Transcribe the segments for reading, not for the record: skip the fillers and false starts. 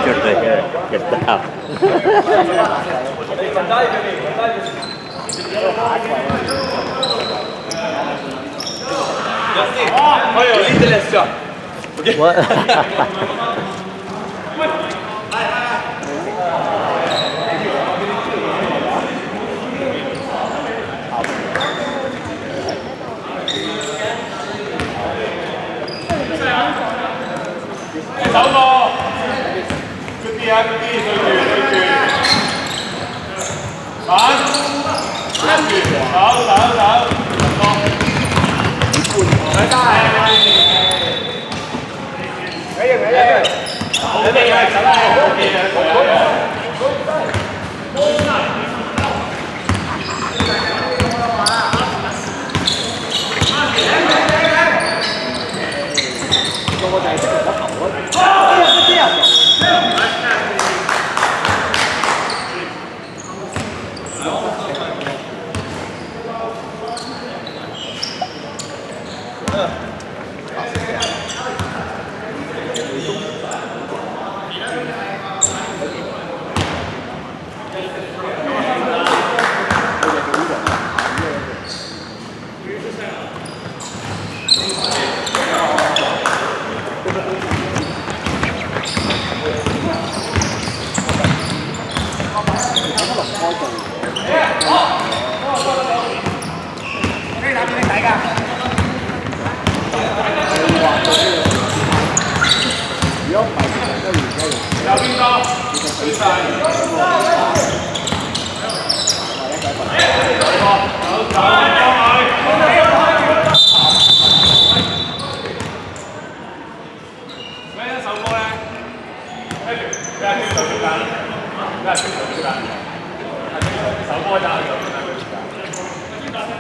picture here. Get that. What? 手個，嗰啲啊，嗰啲對住對住，反，跟住走，睇得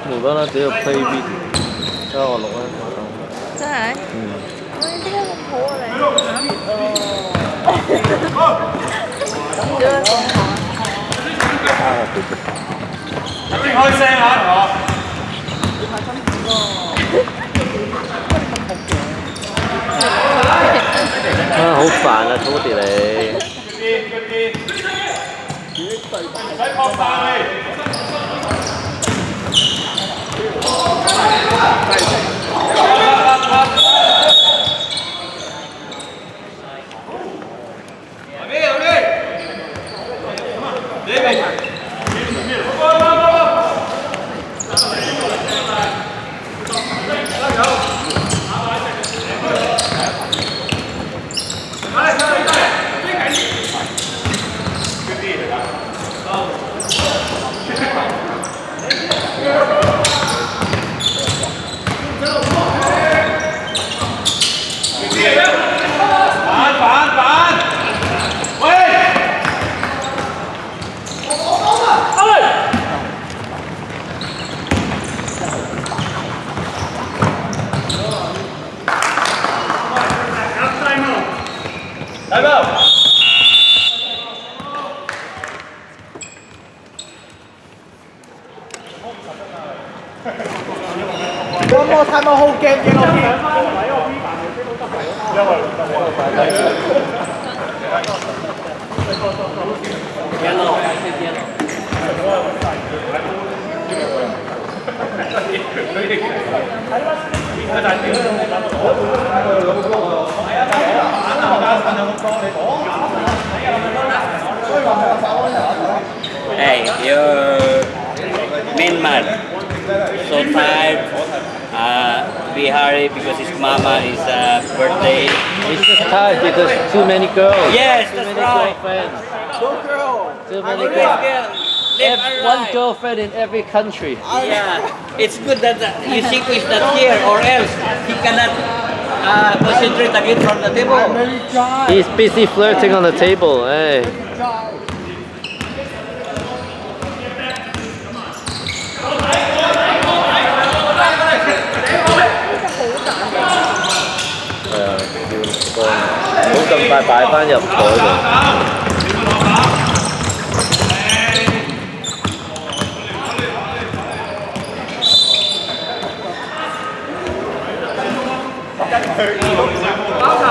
無啦啦，只要 play video， 之後我錄啦。真係？點解咁好啊你？點解咁好啊？開聲嚇我。啊，好煩啊 ，Tody 你。唔使撲曬你。One more time, a whole game, yellow team. Yellow, I said yellow. Hey, you're Myanmar. So tired. Be hurry because his mama is birthday. He's just tired because too many girls. Yes, too that's many right. girlfriends. Too many Always girls. girl. Left and One right. girlfriend in every country. Yeah, it's good that Yusiko is not here, or else he cannot concentrate again from the table. He's busy flirting on the table. Hey. Hãy subscribe cho kênh Ghiền Mì Gõ để không bỏ lỡ những video hấp dẫn 咁快擺翻入袋度。包晒。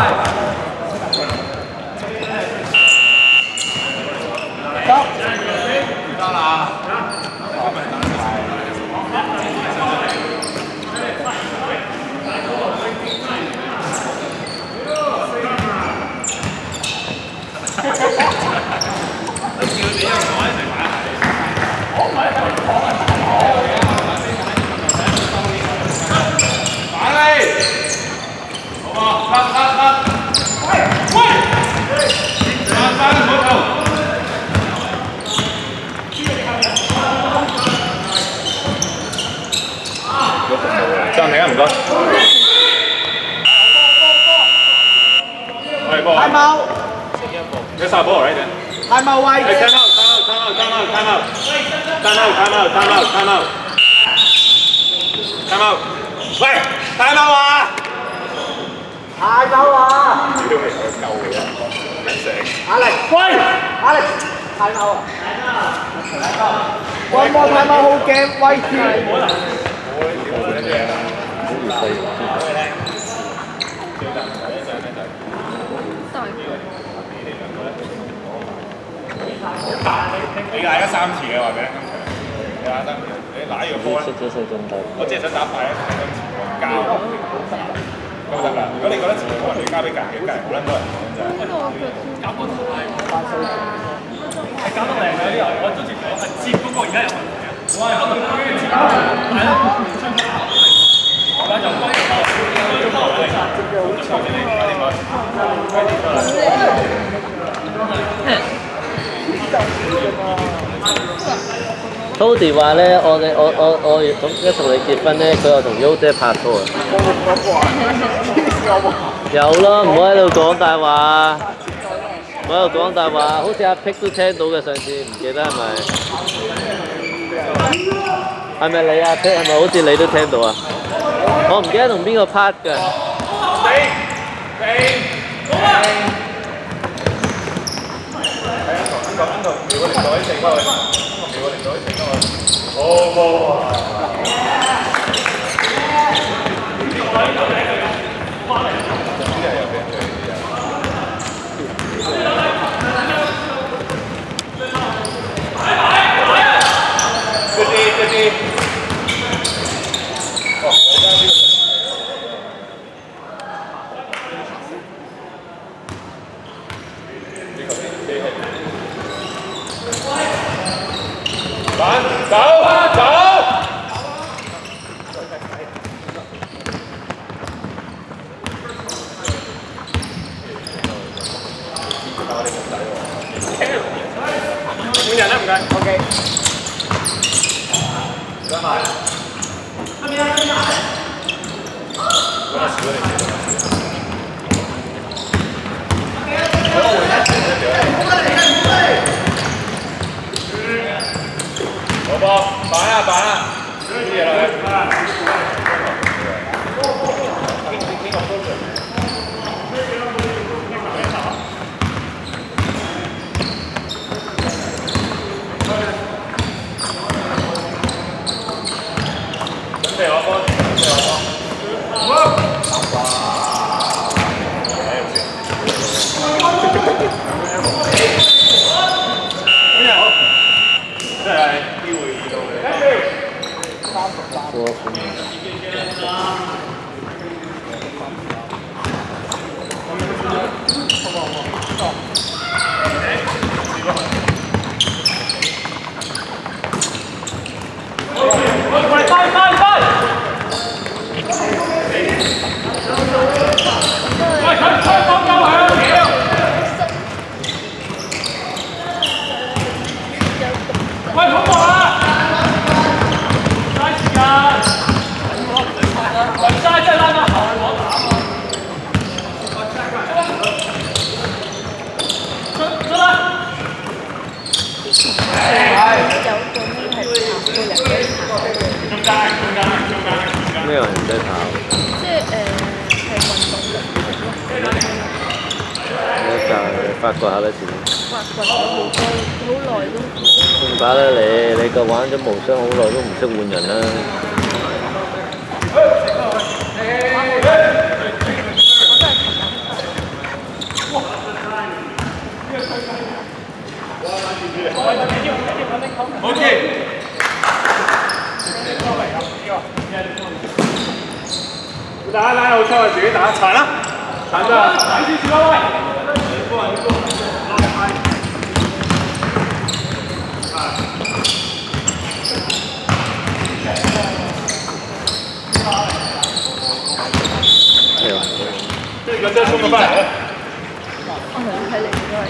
暫停啊，唔該。係波。Time out. You start ball right then. Time out wide. Hey, time out.喂，time out 啊！太走啊！屌你，佢救嘅啫，醒。Alex，喂，Alex，time out 啊 ！One more time out whole game, white team。你嗌咗3次嘅話俾你今場，你嗌得你揦呢個波咧，我只係想打快一啲今次交咁得啦。如果你覺得前場你交俾隔離好撚多人講真係。係搞得靚嘅呢個，我之前講係接嗰個而家有問題啊！我係搞到佢嘅接係咯，而家就歸Tody 話咧，我一同你結婚咧，佢又同 U 姐拍拖啊！有咯，唔好喺度講大話，唔好喺度講大話，好似阿 Pick 都聽到嘅上次，唔記得係咪？係咪你啊 Pick？係咪好似你都聽到啊？我唔記得同邊個 part 㗎。換人啦，唔該。OK。好波，板啊！啲嘢落去。咩人唔使跑？即係係運動嘅你就發掘下啦，先。發掘咗好耐都冇。點解咧？你個玩咗無雙好耐都唔識換人啦。OK。打拉好出去，自己打殘啦，殘咗。再送個翻嚟啦。我同你睇嚟都係。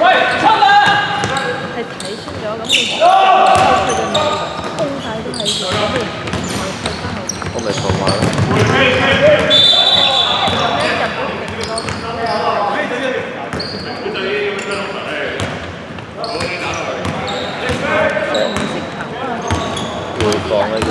喂，出嚟！係睇穿咗，咁你佢哋咪空晒都喺度，咁你我咪錯話咯。回防嘅啫。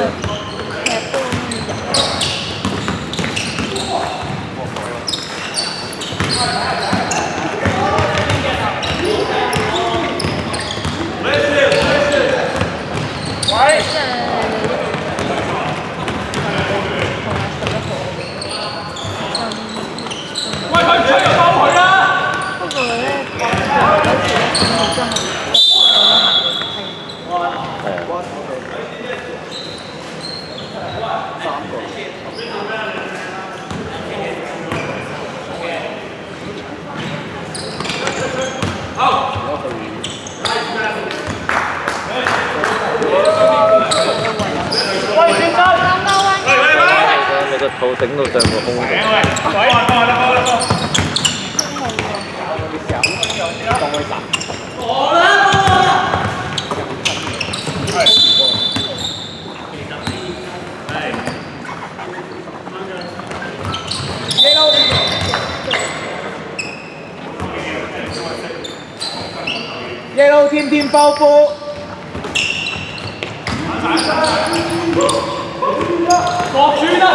你個肚頂到上個胸度。Yellow team team 包波。落轉啦！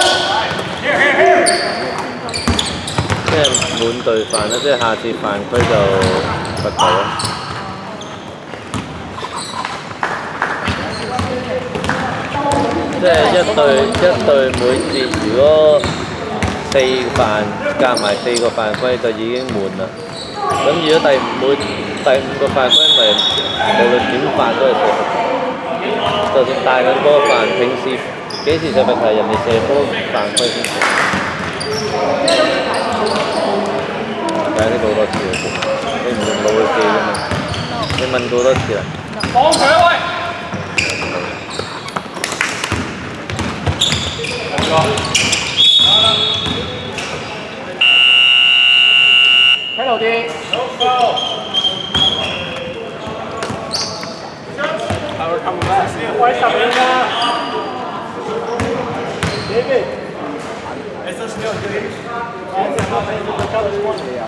即係滿隊犯啦，即係下次犯規就罰球咯。即係一隊每節如果4犯加埋4個犯規就已經滿啦。咁如果第5個犯規咪無論點犯都係射罰球。就算大緊波犯，平時幾時射罰球？人哋射波犯規先射。解釋過好多次啦，你唔用腦去記㗎嘛？你問過好多次啦。放佢啊喂！睇路啲。喂，10人㗎。David。Estas não três. Essa é uma vez que eu quero responder.